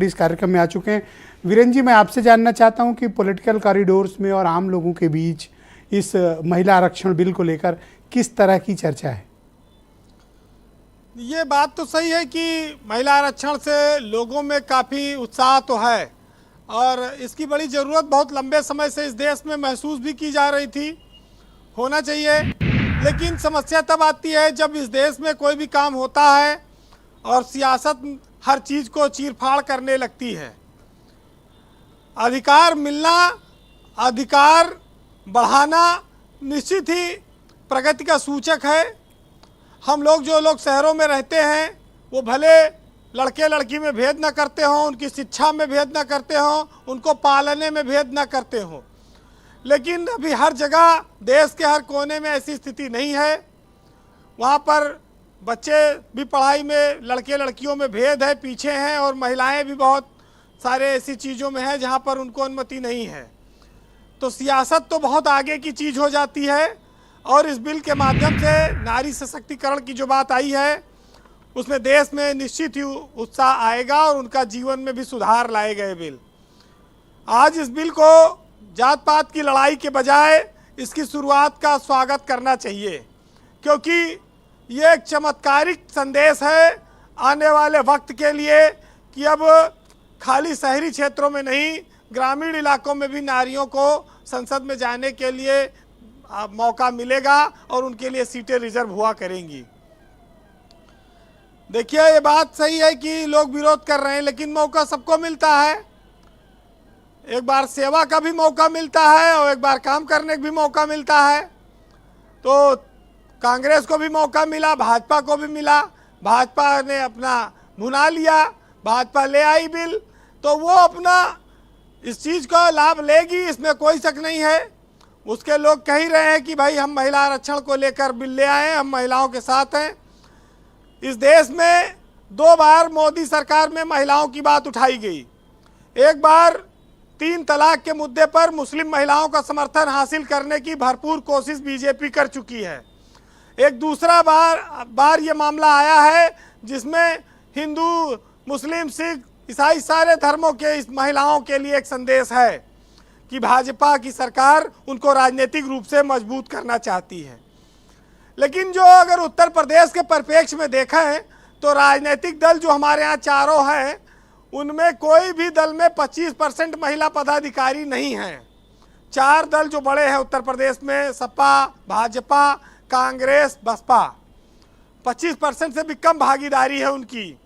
इस कार्यक्रम में आ चुके हैं। वीरेंद्र जी, मैं आपसे जानना चाहता हूं कि पॉलिटिकल कॉरिडोर्स में और आम लोगों के बीच इस महिला आरक्षण बिल को लेकर किस तरह की चर्चा है? ये बात तो सही है कि महिला आरक्षण से लोगों में काफ़ी उत्साह तो है और इसकी बड़ी ज़रूरत बहुत लंबे समय से इस देश में महसूस भी की जा रही थी, होना चाहिए। लेकिन समस्या तब आती है जब इस देश में कोई भी काम होता है और सियासत हर चीज़ को चीरफाड़ करने लगती है। अधिकार मिलना, अधिकार बढ़ाना निश्चित ही प्रगति का सूचक है। हम लोग जो लोग शहरों में रहते हैं वो भले लड़के लड़की में भेद न करते हों, उनकी शिक्षा में भेद न करते हों, उनको पालने में भेद न करते हों, लेकिन अभी हर जगह देश के हर कोने में ऐसी स्थिति नहीं है। वहाँ पर बच्चे भी पढ़ाई में लड़के लड़कियों में भेद है, पीछे हैं, और महिलाएं भी बहुत सारे ऐसी चीज़ों में हैं जहाँ पर उनको अनुमति नहीं है। तो सियासत तो बहुत आगे की चीज़ हो जाती है और इस बिल के माध्यम से नारी सशक्तिकरण की जो बात आई है उसमें देश में निश्चित ही उत्साह आएगा और उनका जीवन में भी सुधार लाएगा ये बिल। आज इस बिल को जात पात की लड़ाई के बजाय इसकी शुरुआत का स्वागत करना चाहिए, क्योंकि ये एक चमत्कारिक संदेश है आने वाले वक्त के लिए कि अब खाली शहरी क्षेत्रों में नहीं, ग्रामीण इलाकों में भी नारियों को संसद में जाने के लिए मौका मिलेगा और उनके लिए सीटें रिजर्व हुआ करेंगी। देखिए, ये बात सही है कि लोग विरोध कर रहे हैं, लेकिन मौका सबको मिलता है। एक बार सेवा का भी मौका मिलता है और एक बार काम करने का भी मौका मिलता है। तो कांग्रेस को भी मौका मिला, भाजपा को भी मिला, भाजपा ने अपना भुना लिया, भाजपा ले आई बिल, तो वो अपना इस चीज़ का लाभ लेगी, इसमें कोई शक नहीं है। उसके लोग कह ही रहे हैं कि भाई हम महिला आरक्षण को लेकर बिल ले आए, हम महिलाओं के साथ हैं। इस देश में 2 बार मोदी सरकार में महिलाओं की बात उठाई गई। एक बार 3 तलाक के मुद्दे पर मुस्लिम महिलाओं का समर्थन हासिल करने की भरपूर कोशिश बीजेपी कर चुकी है। एक दूसरा बार ये मामला आया है जिसमें हिंदू, मुस्लिम, सिख, ईसाई सारे धर्मों के इस महिलाओं के लिए एक संदेश है कि भाजपा की सरकार उनको राजनीतिक रूप से मजबूत करना चाहती है। लेकिन जो अगर उत्तर प्रदेश के परिप्रेक्ष्य में देखें तो राजनीतिक दल जो हमारे यहाँ चारों हैं उनमें कोई भी दल में 25% महिला पदाधिकारी नहीं हैं। 4 दल जो बड़े हैं उत्तर प्रदेश में, सपा, भाजपा, कांग्रेस, बसपा, 25% से भी कम भागीदारी है उनकी।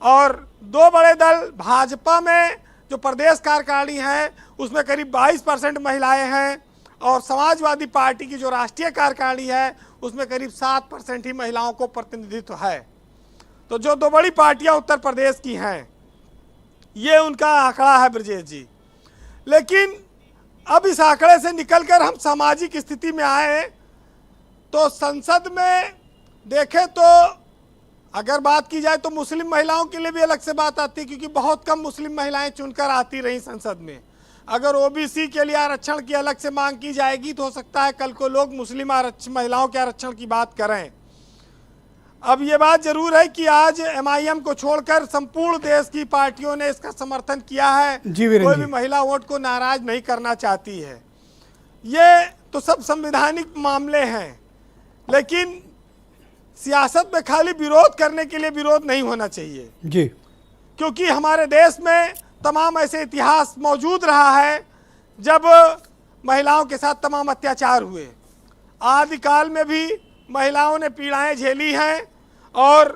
और 2 बड़े दल भाजपा में जो प्रदेश कार्यकारिणी है उसमें करीब 22% महिलाएं हैं, और समाजवादी पार्टी की जो राष्ट्रीय कार्यकारिणी है उसमें करीब 7% ही महिलाओं को प्रतिनिधित्व है। तो जो 2 बड़ी पार्टियां उत्तर प्रदेश की हैं ये उनका आंकड़ा है ब्रजेश जी। लेकिन अब इस आंकड़े से निकलकर हम सामाजिक स्थिति में आए तो संसद में देखें तो अगर बात की जाए तो मुस्लिम महिलाओं के लिए भी अलग से बात आती है, क्योंकि बहुत कम मुस्लिम महिलाएं चुनकर आती रही संसद में। अगर ओबीसी के लिए आरक्षण की अलग से मांग की जाएगी तो हो सकता है कल को लोग मुस्लिम महिलाओं के आरक्षण की बात करें। अब ये बात जरूर है कि आज एमआईएम को छोड़कर संपूर्ण देश की पार्टियों ने इसका समर्थन किया है। कोई भी महिला वोट को नाराज नहीं करना चाहती है। ये तो सब संवैधानिक मामले हैं, लेकिन सियासत में खाली विरोध करने के लिए विरोध नहीं होना चाहिए जी, क्योंकि हमारे देश में तमाम ऐसे इतिहास मौजूद रहा है जब महिलाओं के साथ तमाम अत्याचार हुए। आदिकाल में भी महिलाओं ने पीड़ाएं झेली हैं, और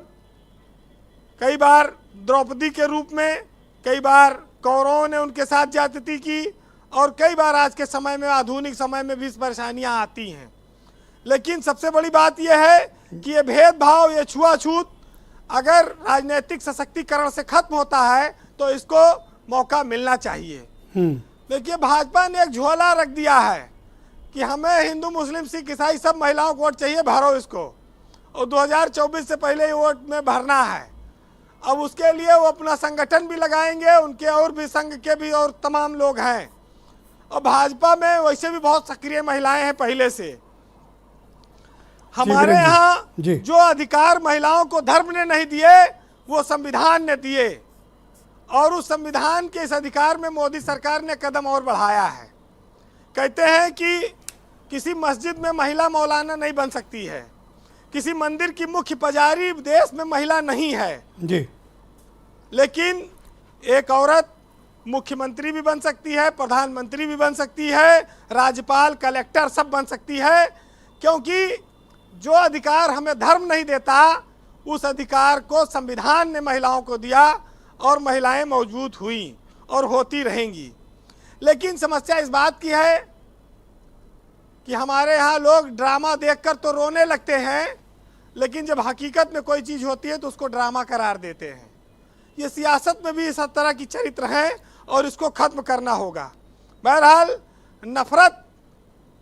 कई बार द्रौपदी के रूप में, कई बार कौरवों ने उनके साथ ज्यादती की, और कई बार आज के समय में, आधुनिक समय में भी परेशानियां आती हैं। लेकिन सबसे बड़ी बात यह है कि ये भेदभाव, ये छुआछूत अगर राजनीतिक सशक्तिकरण से खत्म होता है तो इसको मौका मिलना चाहिए। देखिए, भाजपा ने एक झोला रख दिया है कि हमें हिंदू, मुस्लिम, सिख, ईसाई सब महिलाओं को वोट चाहिए, भरो इसको, और 2024 से पहले ही वोट में भरना है। अब उसके लिए वो अपना संगठन भी लगाएंगे, उनके और भी संघ के भी और तमाम लोग हैं, और भाजपा में वैसे भी बहुत सक्रिय महिलाएं हैं पहले से। हमारे यहाँ जो अधिकार महिलाओं को धर्म ने नहीं दिए वो संविधान ने दिए, और उस संविधान के इस अधिकार में मोदी सरकार ने कदम और बढ़ाया है। कहते हैं कि किसी मस्जिद में महिला मौलाना नहीं बन सकती है, किसी मंदिर की मुख्य पुजारी देश में महिला नहीं है जी, लेकिन एक औरत मुख्यमंत्री भी बन सकती है, प्रधानमंत्री भी बन सकती है, राज्यपाल, कलेक्टर सब बन सकती है, क्योंकि जो अधिकार हमें धर्म नहीं देता उस अधिकार को संविधान ने महिलाओं को दिया और महिलाएं मौजूद हुई और होती रहेंगी। लेकिन समस्या इस बात की है कि हमारे यहाँ लोग ड्रामा देखकर तो रोने लगते हैं, लेकिन जब हकीकत में कोई चीज़ होती है तो उसको ड्रामा करार देते हैं। ये सियासत में भी इस तरह की चरित्र हैं और इसको ख़त्म करना होगा। बहरहाल नफरत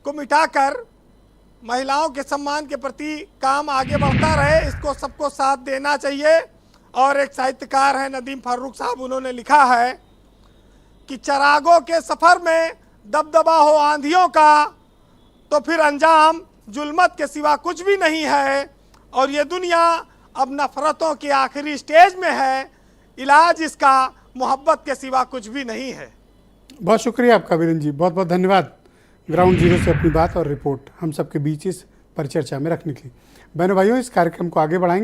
को मिटाकर महिलाओं के सम्मान के प्रति काम आगे बढ़ता रहे, इसको सबको साथ देना चाहिए। और एक साहित्यकार हैं नदीम फारूक साहब, उन्होंने लिखा है कि चरागों के सफ़र में दबदबा हो आंधियों का तो फिर अंजाम जुल्मत के सिवा कुछ भी नहीं है, और ये दुनिया अब नफ़रतों के आखिरी स्टेज में है, इलाज इसका मोहब्बत के सिवा कुछ भी नहीं है। बहुत शुक्रिया आपका वीरेंद्र जी, बहुत बहुत धन्यवाद ग्राउंड जीरो से अपनी बात और रिपोर्ट हम सबके बीच इस परिचर्चा में रखने के लिए। बहनों भाइयों, इस कार्यक्रम को आगे बढ़ाएंगे।